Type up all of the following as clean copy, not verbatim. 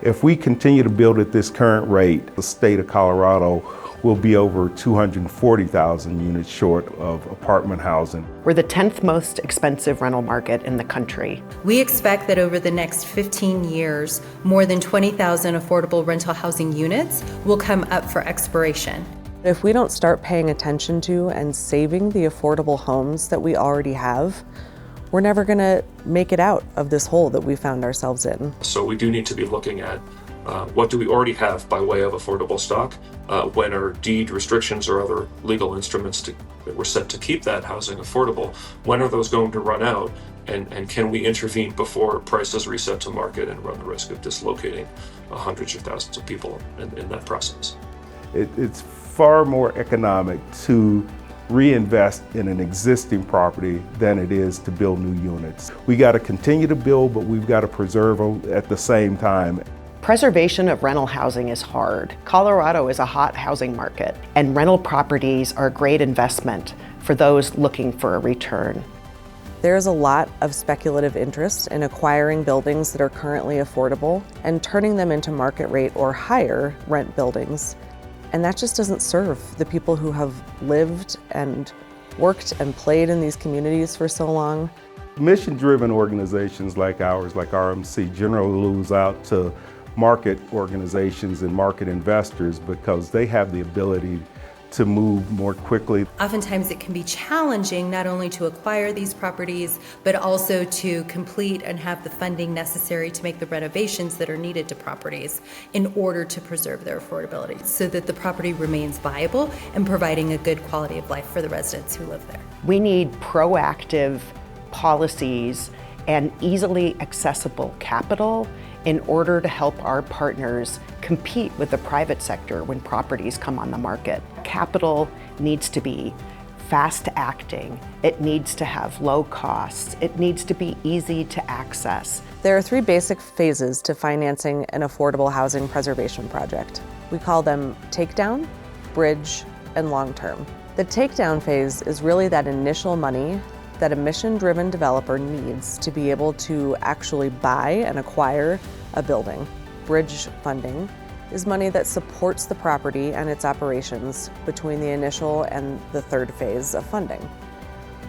If we continue to build at this current rate, the state of Colorado will be over 240,000 units short of apartment housing. We're the 10th most expensive rental market in the country. We expect that over the next 15 years, more than 20,000 affordable rental housing units will come up for expiration. If we don't start paying attention to and saving the affordable homes that we already have, we're never going to make it out of this hole that we found ourselves in. So we do need to be looking at what do we already have by way of affordable stock? When are deed restrictions or other legal instruments that were set to keep that housing affordable? When are those going to run out? And can we intervene before prices reset to market and run the risk of dislocating hundreds of thousands of people in that process? It's far more economic to reinvest in an existing property than it is to build new units. We got to continue to build, but we've got to preserve them at the same time. Preservation of rental housing is hard. Colorado is a hot housing market, and rental properties are a great investment for those looking for a return. There's a lot of speculative interest in acquiring buildings that are currently affordable and turning them into market rate or higher rent buildings. And that just doesn't serve the people who have lived and worked and played in these communities for so long. Mission-driven organizations like ours, like RMC, generally lose out to market organizations and market investors because they have the ability to move more quickly. Oftentimes it can be challenging not only to acquire these properties, but also to complete and have the funding necessary to make the renovations that are needed to properties in order to preserve their affordability so that the property remains viable and providing a good quality of life for the residents who live there. We need proactive policies and easily accessible capital in order to help our partners compete with the private sector when properties come on the market. Capital needs to be fast acting, it needs to have low costs, it needs to be easy to access. There are 3 basic phases to financing an affordable housing preservation project. We call them takedown, bridge, and long-term. The takedown phase is really that initial money that a mission-driven developer needs to be able to actually buy and acquire a building. Bridge funding is money that supports the property and its operations between the initial and the 3rd phase of funding.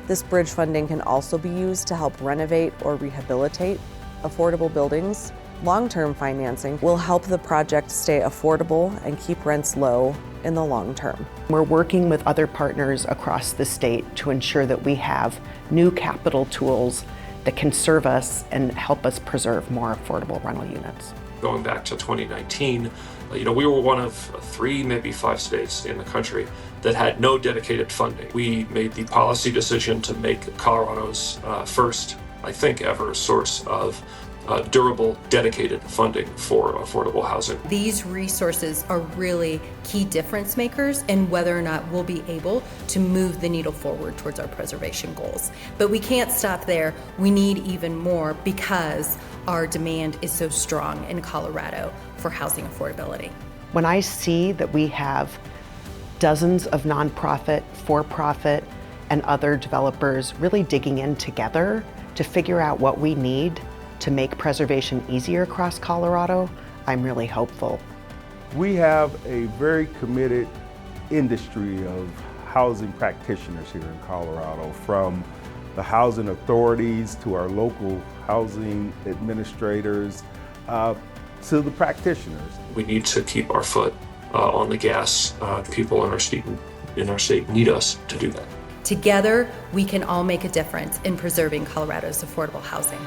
This bridge funding can also be used to help renovate or rehabilitate affordable buildings. Long-term financing will help the project stay affordable and keep rents low in the long term. We're working with other partners across the state to ensure that we have new capital tools that can serve us and help us preserve more affordable rental units. Going back to 2019, we were one of 3, maybe 5 states in the country that had no dedicated funding. We made the policy decision to make Colorado's first, I think, ever source of durable, dedicated funding for affordable housing. These resources are really key difference makers in whether or not we'll be able to move the needle forward towards our preservation goals. But we can't stop there. We need even more because our demand is so strong in Colorado for housing affordability. When I see that we have dozens of nonprofit, for-profit, and other developers really digging in together to figure out what we need to make preservation easier across Colorado, I'm really hopeful. We have a very committed industry of housing practitioners here in Colorado, from the housing authorities to our local housing administrators to the practitioners. We need to keep our foot on the gas. People in our state need us to do that. Together, we can all make a difference in preserving Colorado's affordable housing.